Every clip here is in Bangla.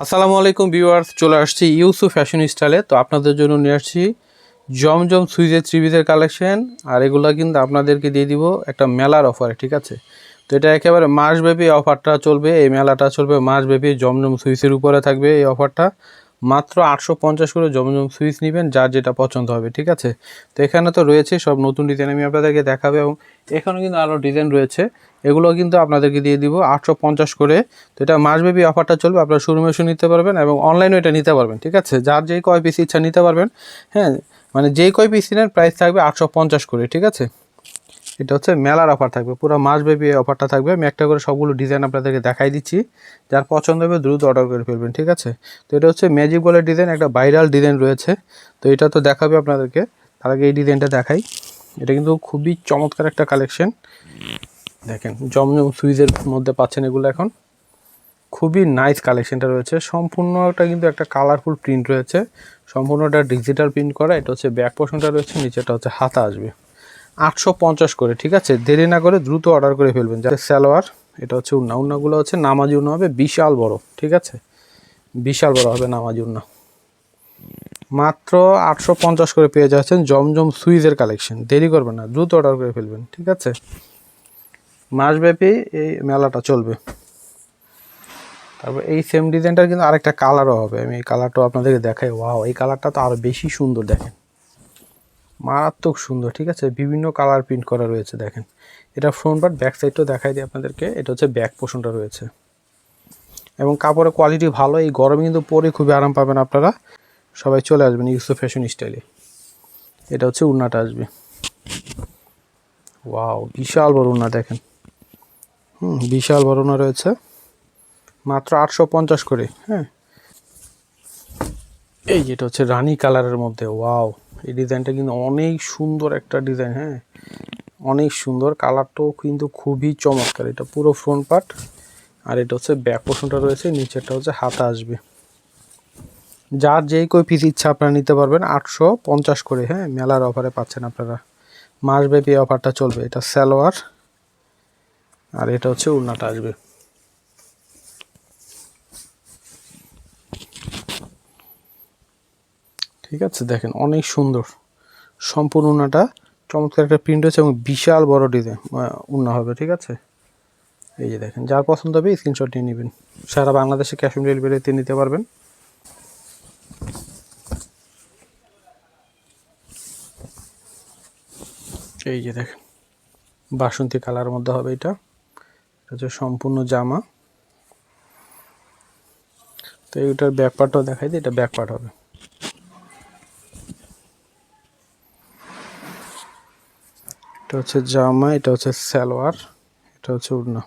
আসসালামু আলাইকুম ভিউয়ার্স, চলে আসছি ইউসুফ ফ্যাশন স্টাইলে। তো আপনাদের জন্য নিয়ে আসছি জমজম সুইজের থ্রি-পিসের কালেকশন। আর এগুলো কিন্তু আপনাদেরকে দিয়ে দিব একটা মেলার অফারে, ঠিক আছে? তো এটা একেবারে মাসব্যাপী অফারটা চলবে, এই মেলাটা চলবে মাসব্যাপী। জমজম সুইচের উপরে থাকবে এই অফারটা। মাত্র 850 করে জমজম সুইচ নেবেন, যার যেটা পছন্দ হবে, ঠিক আছে? তো এখানে তো রয়েছে সব নতুন ডিজাইন, আমি আপনাদেরকে দেখাবো। এবং এখানে কিন্তু আরও ডিজাইন রয়েছে, এগুলো কিন্তু আপনাদেরকে দিয়ে দিব 850 করে। তো এটা মাসব্যাপী অফারটা চলবে, আপনারা শোরুমে এসে নিতে পারবেন এবং অনলাইনেও এটা নিতে পারবেন, ঠিক আছে? যার যেই কয় পিস ইচ্ছা নিতে পারবেন। হ্যাঁ, মানে যেই কয় পিস নেন প্রাইস থাকবে 850 করে, ঠিক আছে? এটা হচ্ছে মেলার অফার থাকবে, পুরো মাসব্যাপী এই অফারটা থাকবে। আমি একটা করে সবগুলো ডিজাইন আপনাদেরকে দেখাই দিচ্ছি, যার পছন্দ হবে দ্রুত অর্ডার করে ফেলবেন, ঠিক আছে? তো এটা হচ্ছে ম্যাজিক বলের ডিজাইন, একটা ভাইরাল ডিজাইন রয়েছে। তো এটা তো দেখাবে আপনাদেরকে, তার আগে এই ডিজাইনটা দেখাই। এটা কিন্তু খুবই চমৎকার একটা কালেকশন। দেখেন, জমজম সুইজের মধ্যে পাচ্ছেন এগুলো। এখন খুবই নাইস কালেকশনটা রয়েছে, সম্পূর্ণটা কিন্তু একটা কালারফুল প্রিন্ট রয়েছে, সম্পূর্ণটা ডিজিটাল প্রিন্ট করা। এটা হচ্ছে ব্যাক পোর্শনটা রয়েছে, নিচেটা হচ্ছে হাতা আসবে। 850 করে, ঠিক আছে? দেরি না করে দ্রুত অর্ডার করে ফেলবেন। যাতে সালোয়ার, এটা হচ্ছে উন্না, উন্নাগুলো হচ্ছে নামাজি উন্না হবে, বিশাল বড়, ঠিক আছে? বিশাল বড় হবে নামাজি উন্না। মাত্র 850 করে পেয়ে যাচ্ছেন জমজম সুইজের কালেকশন। দেরি করবেন না, দ্রুত অর্ডার করে ফেলবেন, ঠিক আছে? মাসব্যাপী এই মেলাটা চলবে। তারপর এই সেম ডিজাইনটার কিন্তু আরেকটা কালারও হবে, আমি এই কালারটাও আপনাদেরকে দেখাই। ওয়াও, এই কালারটা তো আরও বেশি সুন্দর, দেখেন, মারাত্মক সুন্দর, ঠিক আছে? বিভিন্ন কালার প্রিন্ট করা রয়েছে, দেখেন। এটা ফ্রন্ট পার্ট, ব্যাক সাইডটাও দেখাই দিই আপনাদেরকে। এটা হচ্ছে ব্যাক পোর্শনটা রয়েছে এবং কাপড়ের কোয়ালিটি ভালো। এই গরমে কিন্তু পরে খুবই আরাম পাবেন আপনারা। সবাই চলে আসবেন ইউসুফ ফ্যাশন স্টাইলে। এটা হচ্ছে উন্নাটা আসবে। ওয়াও, বিশাল বড় উন্না, দেখেন। বিশাল বড় উন্না রয়েছে, মাত্র 850 করে। হ্যাঁ, এই যেটা হচ্ছে রানী কালারের মধ্যে। ওয়াও, এই ডিজাইনটা কিন্তু অনেক সুন্দর একটা ডিজাইন। হ্যাঁ, অনেক সুন্দর, কালারটাও কিন্তু খুবই চমৎকার। এটা পুরো ফ্রন্ট পার্ট, আর এটা হচ্ছে ব্যাক পোর্শনটা রয়েছে, নিচেরটা হচ্ছে হাতা আসবে। যার যেই কই পিস ইচ্ছা আপনারা নিতে পারবেন, 850 করে। হ্যাঁ, মেলার অফারে পাচ্ছেন আপনারা, মাসব্যাপী অফারটা চলবে। এটা সালোয়ার, আর এটা হচ্ছে উন্নাটা আসবে। ঠিক আছে, দেখেন, অনেক সুন্দর সম্পূর্ণ উন্নাটা, চমৎকার একটা প্রিন্ট হচ্ছে এবং বিশাল বড় ডিজাইন উন্না হবে, ঠিক আছে? এই যে দেখেন, যার পছন্দ হবে স্ক্রিনশট নিয়ে নেবেন। সারা বাংলাদেশে ক্যাশ অন ডেলিভারিতে নিতে পারবেন। এই যে দেখেন, বাসন্তী কালারের মধ্যে হবে। এটা হচ্ছে সম্পূর্ণ জামা। তো এইটার ব্যাক পার্টও দেখাই দিই, এটা ব্যাক পার্ট হবে। এটা হচ্ছে জামা, এটা হচ্ছে সালোয়ার, এটা হচ্ছে ওড়না।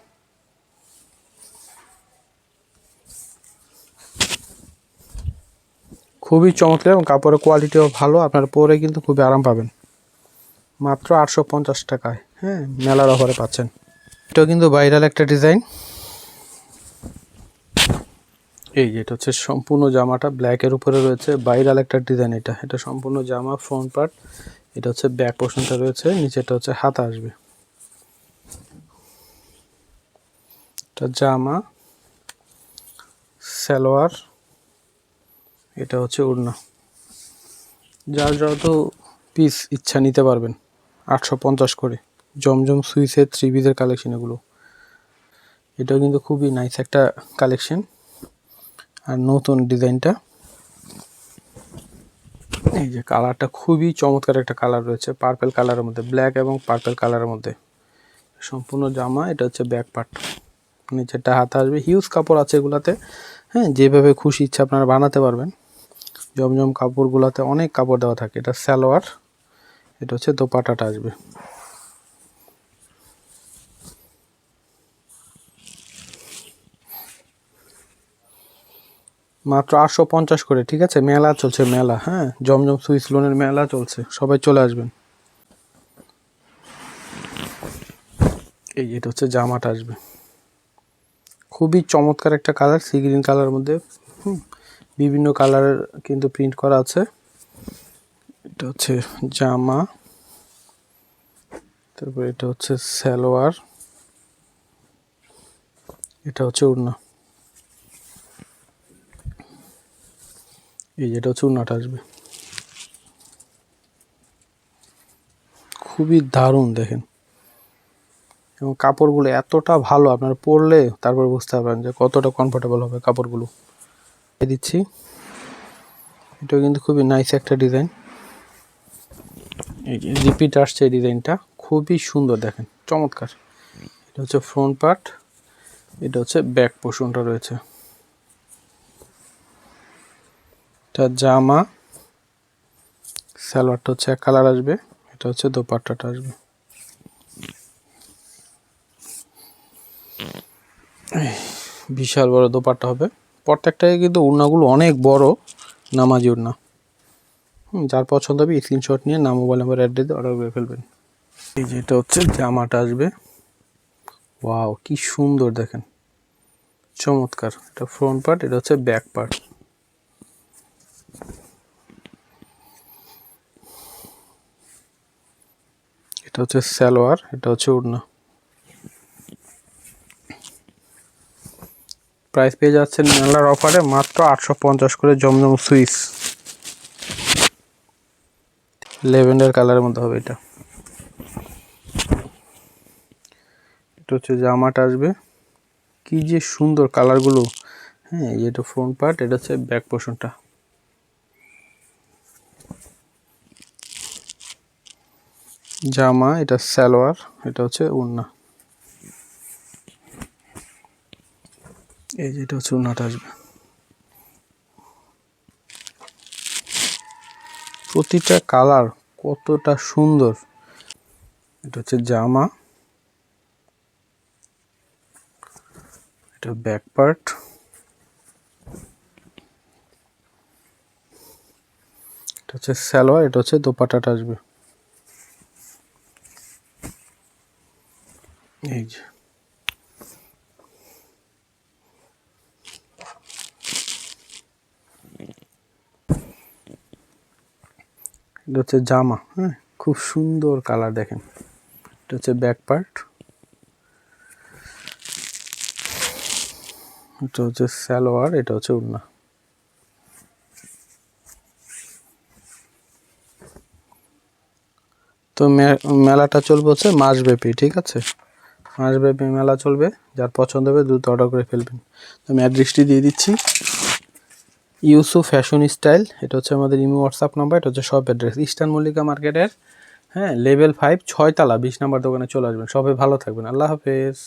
খুবই চমৎকার এবং কাপড়ের কোয়ালিটিও ভালো, আপনারা পরে কিন্তু খুবই আরাম পাবেন। মাত্র 850 টাকায়। হ্যাঁ, মেলার অফারে পাচ্ছেন। এটাও কিন্তু ভাইরাল একটা ডিজাইন। এই যে এটা হচ্ছে সম্পূর্ণ জামাটা ব্ল্যাকের উপরে রয়েছে, ভাইরাল একটা ডিজাইন। এটা এটা সম্পূর্ণ জামা, ফ্রন্ট পার্ট। এটা হচ্ছে ব্যাক পোর্শনটা রয়েছে, নিচেটা হচ্ছে হাতা আসবে। এটা জামা, সালোয়ার, এটা হচ্ছে ওড়না। যার যত পিস ইচ্ছা নিতে পারবেন, 850 করে। জমজম সুইসের থ্রি পিসের কালেকশন এগুলো। এটাও কিন্তু খুবই নাইস একটা কালেকশন, আর নতুন ডিজাইনটা। এই যে কালারটা খুবই চমৎকার একটা কালার রয়েছে, পার্পল কালারের মধ্যে, ব্ল্যাক এবং পার্পল কালারের মধ্যে সম্পূর্ণ জামা। এটা হচ্ছে ব্যাক পার্ট, নিচেরটা হাতা আসবে। হিউজ কাপড় আছে এগুলাতে। হ্যাঁ, যেভাবে খুশি ইচ্ছা আপনারা বানাতে পারবেন। জমজম কাপড়গুলোতে অনেক কাপড় দেওয়া থাকে। এটা সালোয়ার, এটা হচ্ছে দোপাট্টাটা আসবে। মাত্র 850 করে, ঠিক আছে? মেলা চলছে, মেলা। হ্যাঁ, জমজম সুইস লোনের মেলা চলছে, সবাই চলে আসবেন। এই এটা হচ্ছে জামাটা আসবে, খুবই চমৎকার একটা কালার, সি গ্রিন কালারের মধ্যে। বিভিন্ন কালারের কিন্তু প্রিন্ট করা আছে। এটা হচ্ছে জামা, তারপর এটা হচ্ছে সালোয়ার, এটা হচ্ছে ওড়না। এই যেটা হচ্ছে ওড়নাটা আসবে, খুবই দারুণ দেখেন, এবং কাপড়গুলো এতটা ভালো, আপনারা পরলে তারপর বুঝতে পারবেন যে কতটা কমফোর্টেবল হবে কাপড়গুলো। দিচ্ছি, এটাও কিন্তু খুবই নাইস একটা ডিজাইন। এই যে রিপিট আসছে এই ডিজাইনটা, খুবই সুন্দর দেখেন, চমৎকার। এটা হচ্ছে ফ্রন্ট পার্ট, এটা হচ্ছে ব্যাক পোর্শনটা রয়েছে। এটা জামা, সালোয়ারটা হচ্ছে এক কালার আসবে, এটা হচ্ছে দোপাট্টাটা আসবে। বিশাল বড় দোপাট্টা হবে, প্রত্যেকটাই কিন্তু ওড়নাগুলো অনেক বড়, নামাজি ওড়না। যার পছন্দ হবে স্ক্রিনশট নিয়ে নাম, মোবাইল নাম্বার, অ্যাড্রেস দিয়ে অর্ডার করে ফেলবেন। এই যেটা হচ্ছে জামাটা আসবে, ওয়াও কি সুন্দর দেখেন, চমৎকার। এটা ফ্রন্ট পার্ট, এটা হচ্ছে ব্যাক পার্ট। এটা হচ্ছে সালোয়ার, এটা হচ্ছে ওড়না। প্রাইস পেয়ে যাচ্ছেন মেলার অফারে মাত্র 850 করে জমজম সুইস। ল্যাভেন্ডার কালারের মধ্যে হবে এটা। এটা হচ্ছে জামাটা আসবে, কি যে সুন্দর কালারগুলো। হ্যাঁ, এটা ফ্রন্ট পার্ট, এটা হচ্ছে ব্যাক পোর্শনটা। জামা, এটা সালোয়ার, এটা হচ্ছে ওড়না। এই যে এটা হচ্ছে ওড়নাটা আসবে। প্রতিটা কালার কতটা সুন্দর। এটা হচ্ছে জামা, এটা ব্যাক পার্ট, এটা হচ্ছে সালোয়ার, এটা হচ্ছে দোপাট্টাটা আসবে। এই যে এটা হচ্ছে জামা। হ্যাঁ, খুব সুন্দর কালার দেখেন। এটা হচ্ছে ব্যাক পার্ট, এটা হচ্ছে সালোয়ার, এটা হচ্ছে ওড়না। তো মেলাটা চলবে হচ্ছে মাসব্যাপী, ঠিক আছে, মাসব্যাপী মেলা চলবে। যার পছন্দ হবে দ্রুত অর্ডার করে ফেলবেন। তো আমি অ্যাড্রেসটি দিয়ে দিচ্ছি, ইউসুফ ফ্যাশন স্টাইল, এটা হচ্ছে আমাদের ইমো হোয়াটসঅ্যাপ নাম্বার, এটা হচ্ছে শপ অ্যাড্রেস ইস্টার্ন মল্লিকা মার্কেটের, হ্যাঁ, লেভেল 5 6 তলা 20 নাম্বার দোকানে চলে আসবেন। সবাই ভালো থাকবেন, আল্লাহ হাফেজ।